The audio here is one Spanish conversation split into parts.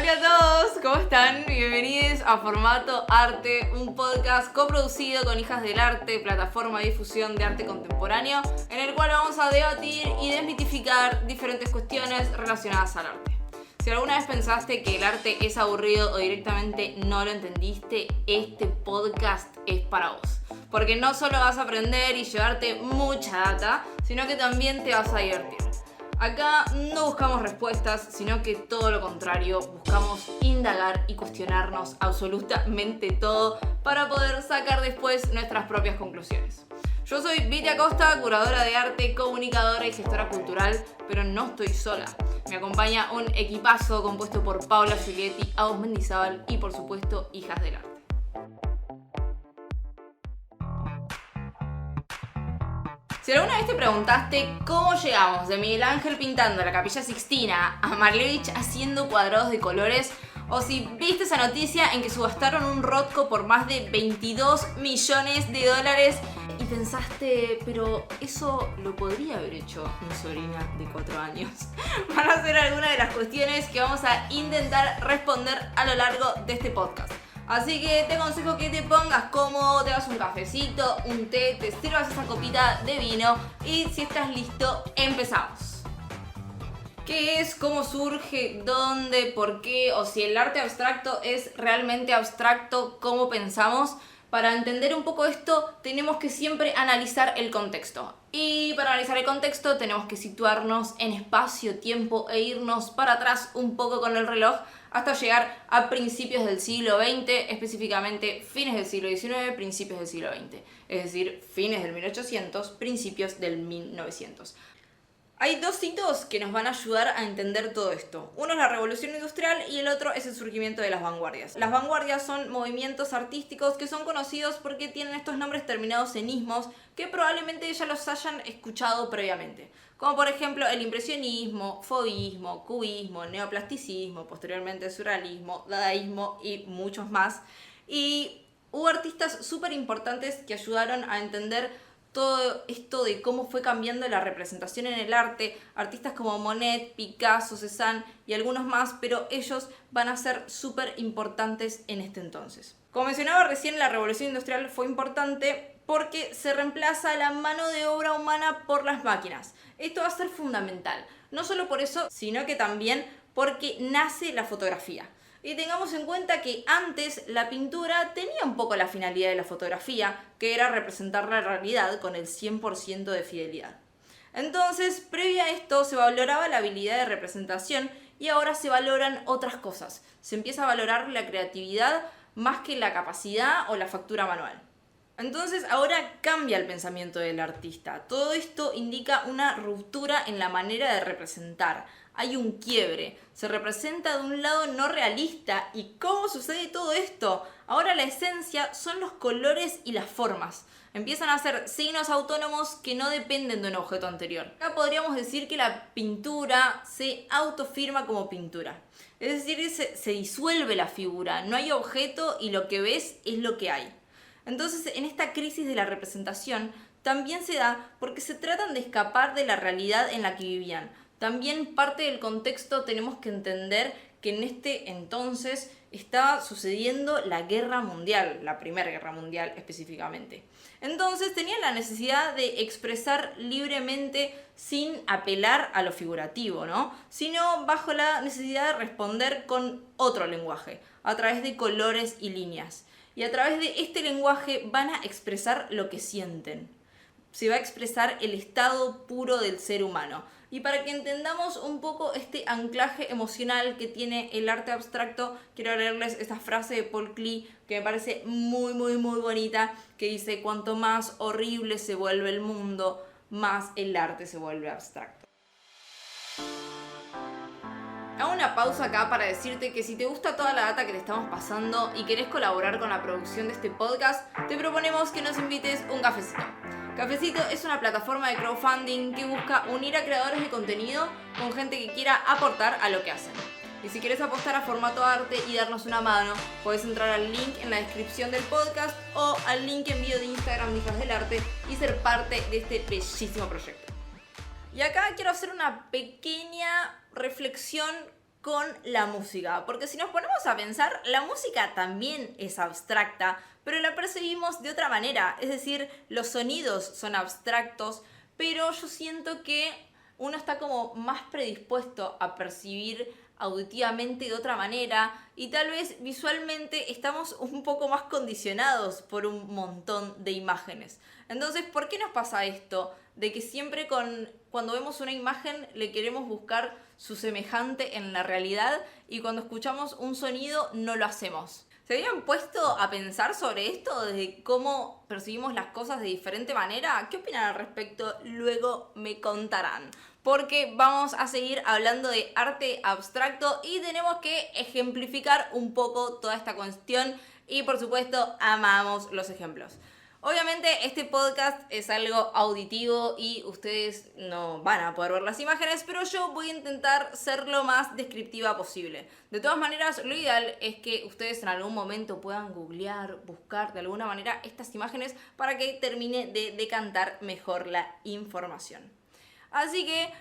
Hola a todos, ¿cómo están? Bienvenidos a Formato Arte, un podcast coproducido con Hijas del Arte, plataforma de difusión de arte contemporáneo, en el cual vamos a debatir y desmitificar diferentes cuestiones relacionadas al arte. Si alguna vez pensaste que el arte es aburrido o directamente no lo entendiste, este podcast es para vos. Porque no solo vas a aprender y llevarte mucha data, sino que también te vas a divertir. Acá no buscamos respuestas, sino que todo lo contrario, buscamos indagar y cuestionarnos absolutamente todo para poder sacar después nuestras propias conclusiones. Yo soy Viti Acosta, curadora de arte, comunicadora y gestora cultural, pero no estoy sola. Me acompaña un equipazo compuesto por Paula Giulietti, Agus Mendizábal y por supuesto Hijas del Arte. Si alguna vez te preguntaste cómo llegamos de Miguel Ángel pintando la Capilla Sixtina a Malevich haciendo cuadrados de colores, o si viste esa noticia en que subastaron un Rothko por más de $22 millones y pensaste, pero eso lo podría haber hecho mi sobrina de 4 años, van a ser algunas de las cuestiones que vamos a intentar responder a lo largo de este podcast. Así que te aconsejo que te pongas cómodo, te hagas un cafecito, un té, te sirvas esa copita de vino y si estás listo, empezamos. ¿Qué es? ¿Cómo surge? ¿Dónde? ¿Por qué? O si el arte abstracto es realmente abstracto, ¿cómo pensamos? Para entender un poco esto, tenemos que siempre analizar el contexto. Y para analizar el contexto tenemos que situarnos en espacio, tiempo e irnos para atrás un poco con el reloj hasta llegar a principios del siglo XX, específicamente fines del siglo XIX, principios del siglo XX. Es decir, fines del 1800, principios del 1900. Hay dos hitos que nos van a ayudar a entender todo esto. Uno es la Revolución Industrial y el otro es el surgimiento de las vanguardias. Las vanguardias son movimientos artísticos que son conocidos porque tienen estos nombres terminados en ismos que probablemente ya los hayan escuchado previamente. Como por ejemplo el impresionismo, fauvismo, cubismo, neoplasticismo, posteriormente surrealismo, dadaísmo y muchos más. Y hubo artistas súper importantes que ayudaron a entender todo esto de cómo fue cambiando la representación en el arte, artistas como Monet, Picasso, Cézanne y algunos más, pero ellos van a ser súper importantes en este entonces. Como mencionaba recién, la Revolución Industrial fue importante porque se reemplaza la mano de obra humana por las máquinas. Esto va a ser fundamental, no solo por eso, sino que también porque nace la fotografía. Y tengamos en cuenta que antes la pintura tenía un poco la finalidad de la fotografía, que era representar la realidad con el 100% de fidelidad. Entonces, previo a esto se valoraba la habilidad de representación y ahora se valoran otras cosas. Se empieza a valorar la creatividad más que la capacidad o la factura manual. Entonces ahora cambia el pensamiento del artista. Todo esto indica una ruptura en la manera de representar. Hay un quiebre. Se representa de un lado no realista. ¿Y cómo sucede todo esto? Ahora la esencia son los colores y las formas. Empiezan a ser signos autónomos que no dependen de un objeto anterior. Acá podríamos decir que la pintura se autofirma como pintura. Es decir, se disuelve la figura. No hay objeto y lo que ves es lo que hay. Entonces, en esta crisis de la representación también se da porque se tratan de escapar de la realidad en la que vivían. También parte del contexto tenemos que entender que en este entonces estaba sucediendo la Guerra Mundial, la Primera Guerra Mundial específicamente. Entonces tenían la necesidad de expresar libremente sin apelar a lo figurativo, ¿no? Sino bajo la necesidad de responder con otro lenguaje, a través de colores y líneas. Y a través de este lenguaje van a expresar lo que sienten. Se va a expresar el estado puro del ser humano. Y para que entendamos un poco este anclaje emocional que tiene el arte abstracto, quiero leerles esta frase de Paul Klee que me parece muy bonita, que dice: cuanto más horrible se vuelve el mundo, más el arte se vuelve abstracto. Hago una pausa acá para decirte que si te gusta toda la data que te estamos pasando y querés colaborar con la producción de este podcast, te proponemos que nos invites un cafecito. Cafecito es una plataforma de crowdfunding que busca unir a creadores de contenido con gente que quiera aportar a lo que hacen. Y si quieres apostar a Formato Arte y darnos una mano, puedes entrar al link en la descripción del podcast o al link en bio de Instagram de Hijas del Arte y ser parte de este bellísimo proyecto. Y acá quiero hacer una pequeña reflexión con la música, porque si nos ponemos a pensar, la música también es abstracta, pero la percibimos de otra manera, es decir, los sonidos son abstractos, pero yo siento que uno está como más predispuesto a percibir auditivamente de otra manera y tal vez visualmente estamos un poco más condicionados por un montón de imágenes. Entonces, ¿por qué nos pasa esto? De que siempre cuando vemos una imagen le queremos buscar su semejante en la realidad y cuando escuchamos un sonido no lo hacemos. ¿Se habían puesto a pensar sobre esto, de cómo percibimos las cosas de diferente manera? ¿Qué opinan al respecto? Luego me contarán. Porque vamos a seguir hablando de arte abstracto y tenemos que ejemplificar un poco toda esta cuestión y por supuesto amamos los ejemplos. Obviamente este podcast es algo auditivo y ustedes no van a poder ver las imágenes, pero yo voy a intentar ser lo más descriptiva posible. De todas maneras, lo ideal es que ustedes en algún momento puedan googlear, buscar de alguna manera estas imágenes para que termine de decantar mejor la información. Así que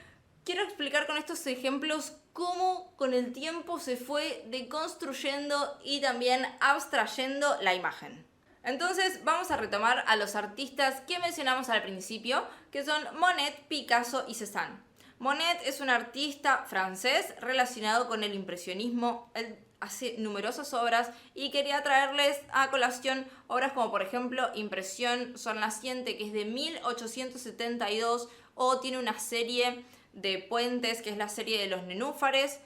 quiero explicar con estos ejemplos cómo con el tiempo se fue deconstruyendo y también abstrayendo la imagen. Entonces vamos a retomar a los artistas que mencionamos al principio, que son Monet, Picasso y Cézanne. Monet es un artista francés relacionado con el impresionismo. Él hace numerosas obras y quería traerles a colación obras como por ejemplo Impresión Sol Naciente, que es de 1872, o tiene una serie de puentes, que es la serie de los nenúfares.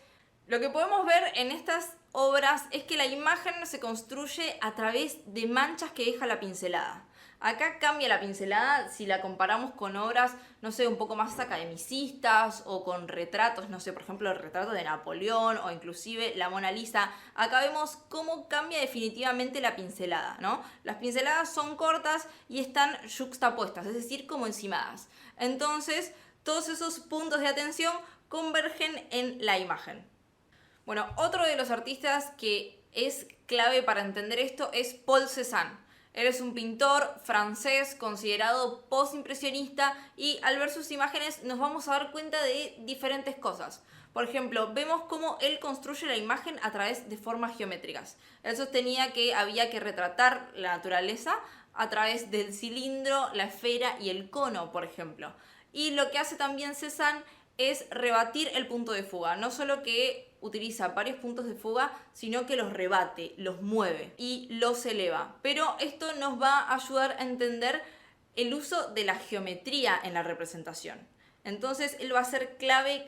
Lo que podemos ver en estas obras es que la imagen se construye a través de manchas que deja la pincelada. Acá cambia la pincelada si la comparamos con obras, no sé, un poco más academicistas o con retratos, no sé, por ejemplo, el retrato de Napoleón o inclusive la Mona Lisa. Acá vemos cómo cambia definitivamente la pincelada, ¿no? Las pinceladas son cortas y están yuxtapuestas, es decir, como encimadas. Entonces, todos esos puntos de atención convergen en la imagen. Bueno, otro de los artistas que es clave para entender esto es Paul Cézanne. Él es un pintor francés considerado postimpresionista y al ver sus imágenes nos vamos a dar cuenta de diferentes cosas. Por ejemplo, vemos cómo él construye la imagen a través de formas geométricas. Él sostenía que había que retratar la naturaleza a través del cilindro, la esfera y el cono, por ejemplo. Y lo que hace también Cézanne es rebatir el punto de fuga. No solo que utiliza varios puntos de fuga, sino que los rebate, los mueve y los eleva. Pero esto nos va a ayudar a entender el uso de la geometría en la representación. Entonces él va a ser clave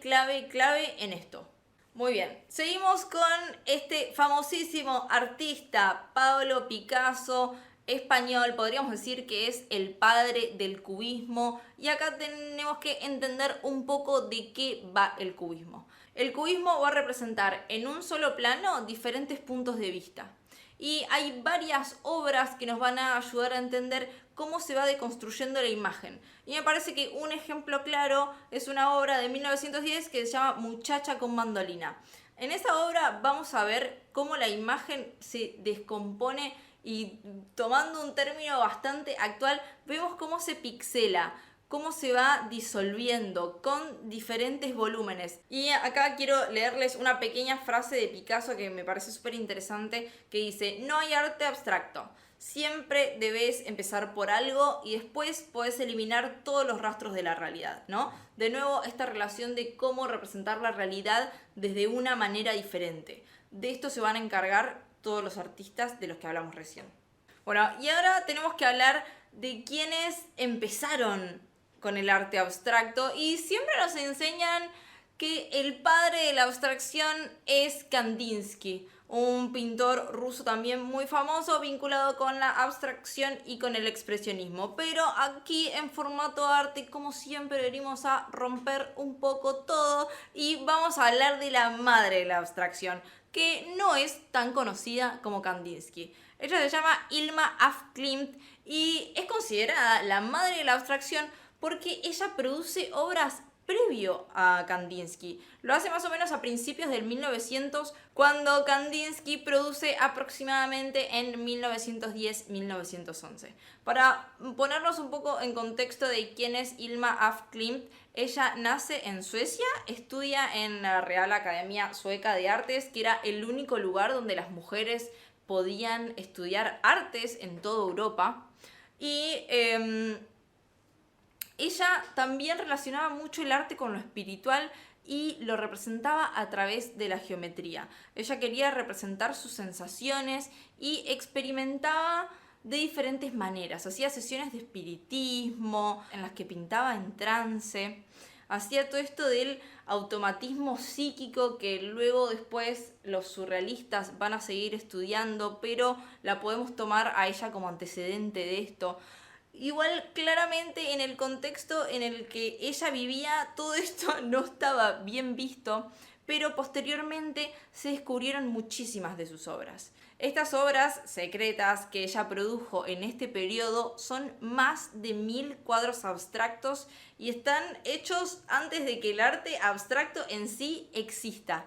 en esto. Muy bien, seguimos con este famosísimo artista Pablo Picasso, español. Podríamos decir que es el padre del cubismo y acá tenemos que entender un poco de qué va el cubismo. El cubismo va a representar en un solo plano diferentes puntos de vista y hay varias obras que nos van a ayudar a entender cómo se va deconstruyendo la imagen. Y me parece que un ejemplo claro es una obra de 1910 que se llama Muchacha con mandolina. En esa obra vamos a ver cómo la imagen se descompone y, tomando un término bastante actual, vemos cómo se pixela, cómo se va disolviendo con diferentes volúmenes. Y acá quiero leerles una pequeña frase de Picasso que me parece súper interesante, que dice: no hay arte abstracto, siempre debes empezar por algo y después podés eliminar todos los rastros de la realidad, ¿no? De nuevo, esta relación de cómo representar la realidad desde una manera diferente. De esto se van a encargar todos los artistas de los que hablamos recién. Bueno, y ahora tenemos que hablar de quienes empezaron con el arte abstracto y siempre nos enseñan que el padre de la abstracción es Kandinsky, un pintor ruso también muy famoso vinculado con la abstracción y con el expresionismo. Pero aquí en formato arte, como siempre, venimos a romper un poco todo y vamos a hablar de la madre de la abstracción, que no es tan conocida como Kandinsky. Ella se llama Hilma af Klint y es considerada la madre de la abstracción porque ella produce obras previo a Kandinsky. Lo hace más o menos a principios del 1900, cuando Kandinsky produce aproximadamente en 1910-1911. Para ponernos un poco en contexto de quién es Hilma af Klint, ella nace en Suecia, estudia en la Real Academia Sueca de Artes, que era el único lugar donde las mujeres podían estudiar artes en toda Europa. Y ella también relacionaba mucho el arte con lo espiritual y lo representaba a través de la geometría. Ella quería representar sus sensaciones y experimentaba de diferentes maneras. Hacía sesiones de espiritismo en las que pintaba en trance. Hacía todo esto del automatismo psíquico que luego después los surrealistas van a seguir estudiando, pero la podemos tomar a ella como antecedente de esto. Igual claramente en el contexto en el que ella vivía todo esto no estaba bien visto, pero posteriormente se descubrieron muchísimas de sus obras. Estas obras secretas que ella produjo en este periodo son más de 1000 cuadros abstractos y están hechos antes de que el arte abstracto en sí exista.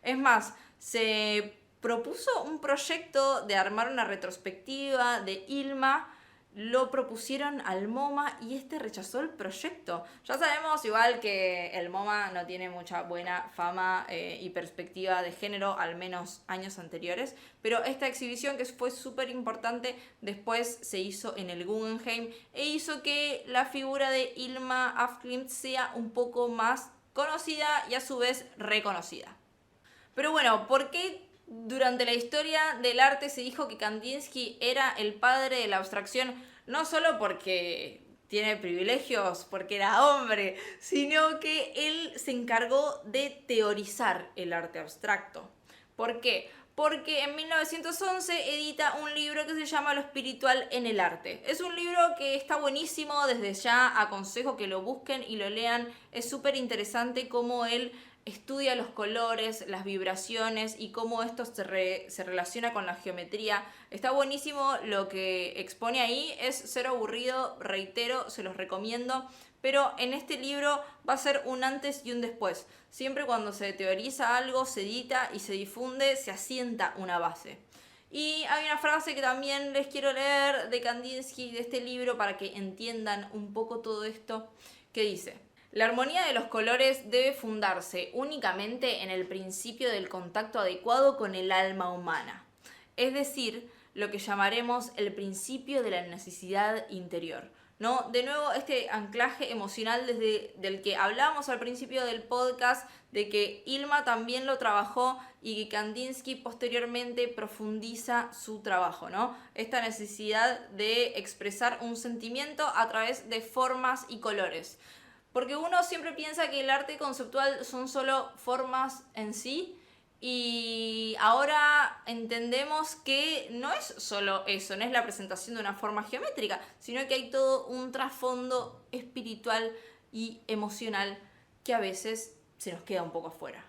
Es más, se propuso un proyecto de armar una retrospectiva de Hilma. Lo propusieron al MoMA y este rechazó el proyecto. Ya sabemos igual que el MoMA no tiene mucha buena fama y perspectiva de género, al menos años anteriores, pero esta exhibición, que fue súper importante, después se hizo en el Guggenheim e hizo que la figura de Hilma af Klint sea un poco más conocida y a su vez reconocida. Pero bueno, ¿por qué durante la historia del arte se dijo que Kandinsky era el padre de la abstracción? No solo porque tiene privilegios, porque era hombre, sino que él se encargó de teorizar el arte abstracto. ¿Por qué? Porque en 1911 edita un libro que se llama Lo espiritual en el arte. Es un libro que está buenísimo, desde ya aconsejo que lo busquen y lo lean. Es súper interesante cómo él estudia los colores, las vibraciones y cómo esto se relaciona con la geometría. Está buenísimo lo que expone ahí, es cero aburrido, reitero, se los recomiendo. Pero en este libro va a ser un antes y un después. Siempre cuando se teoriza algo, se edita y se difunde, se asienta una base. Y hay una frase que también les quiero leer de Kandinsky, de este libro, para que entiendan un poco todo esto, que dice: la armonía de los colores debe fundarse únicamente en el principio del contacto adecuado con el alma humana, es decir, lo que llamaremos el principio de la necesidad interior. ¿No? De nuevo, este anclaje emocional del que hablábamos al principio del podcast, de que Hilma también lo trabajó y que Kandinsky posteriormente profundiza su trabajo, ¿no? Esta necesidad de expresar un sentimiento a través de formas y colores. Porque uno siempre piensa que el arte conceptual son solo formas en sí, y ahora entendemos que no es solo eso, no es la presentación de una forma geométrica, sino que hay todo un trasfondo espiritual y emocional que a veces se nos queda un poco afuera.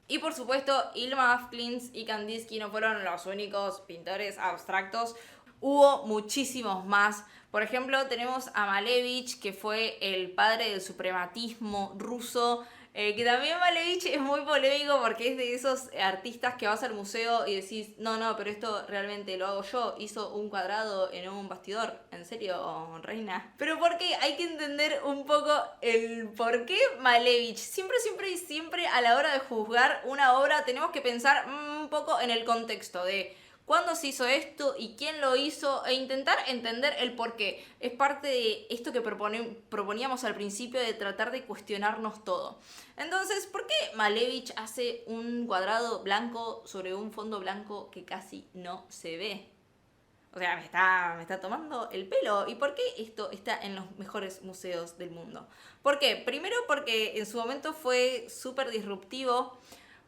Y por supuesto, Hilma af Klint y Kandinsky no fueron los únicos pintores abstractos. Hubo muchísimos más. Por ejemplo, tenemos a Malevich, que fue el padre del suprematismo ruso. Que también Malevich es muy polémico porque es de esos artistas que vas al museo y decís, no, pero esto realmente lo hago yo. Hizo un cuadrado en un bastidor. ¿En serio, reina? Pero porque hay que entender un poco el por qué Malevich. Siempre a la hora de juzgar una obra tenemos que pensar un poco en el contexto de cuándo se hizo esto y quién lo hizo, e intentar entender el porqué. Es parte de esto que proponíamos al principio, de tratar de cuestionarnos todo. Entonces, ¿por qué Malevich hace un cuadrado blanco sobre un fondo blanco que casi no se ve? O sea, me está tomando el pelo. ¿Y por qué esto está en los mejores museos del mundo? ¿Por qué? Primero porque en su momento fue súper disruptivo.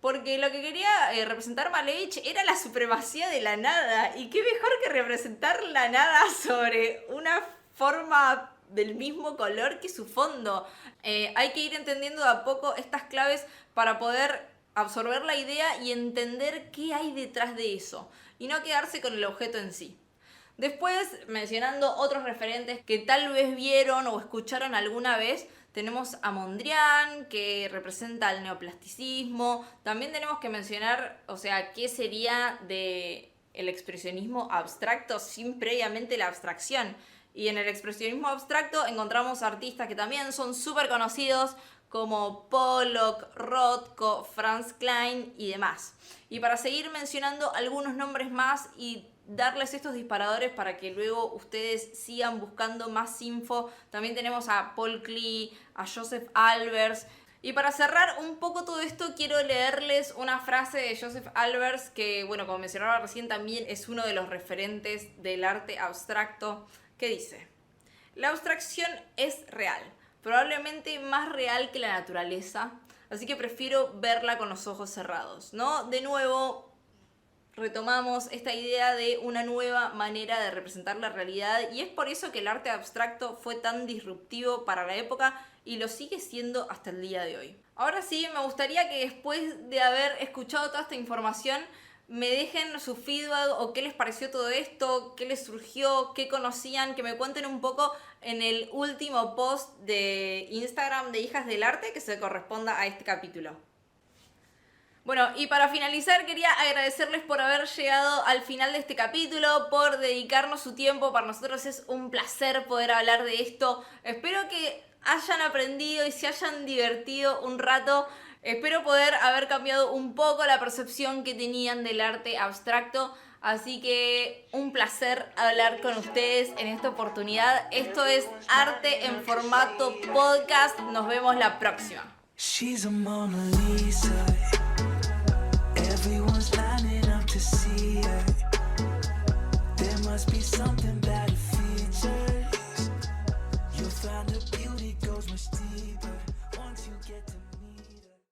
Porque lo que quería representar Malevich era la supremacía de la nada. Y qué mejor que representar la nada sobre una forma del mismo color que su fondo. Hay que ir entendiendo de a poco estas claves para poder absorber la idea y entender qué hay detrás de eso. Y no quedarse con el objeto en sí. Después, mencionando otros referentes que tal vez vieron o escucharon alguna vez, Tenemos a Mondrian, que representa el neoplasticismo. También tenemos que mencionar, o sea, qué sería de el expresionismo abstracto sin previamente la abstracción. Y en el expresionismo abstracto encontramos artistas que también son súper conocidos, como Pollock, Rothko, Franz Klein y demás. Y para seguir mencionando algunos nombres más y darles estos disparadores para que luego ustedes sigan buscando más info, también tenemos a Paul Klee, a Joseph Albers. Y para cerrar un poco todo esto, quiero leerles una frase de Joseph Albers, que, bueno, como mencionaba recién, también es uno de los referentes del arte abstracto, que dice: la abstracción es real, probablemente más real que la naturaleza, así que prefiero verla con los ojos cerrados, ¿no? De nuevo, retomamos esta idea de una nueva manera de representar la realidad, y es por eso que el arte abstracto fue tan disruptivo para la época y lo sigue siendo hasta el día de hoy. Ahora sí, me gustaría que después de haber escuchado toda esta información me dejen su feedback o qué les pareció todo esto, qué les surgió, qué conocían, que me cuenten un poco en el último post de Instagram de Hijas del Arte que se corresponda a este capítulo. Bueno, y para finalizar quería agradecerles por haber llegado al final de este capítulo, por dedicarnos su tiempo. Para nosotros es un placer poder hablar de esto. Espero que hayan aprendido y se hayan divertido un rato. Espero poder haber cambiado un poco la percepción que tenían del arte abstracto. Así que un placer hablar con ustedes en esta oportunidad. Esto es Arte en Formato Podcast. Nos vemos la próxima. She's a Mona Lisa.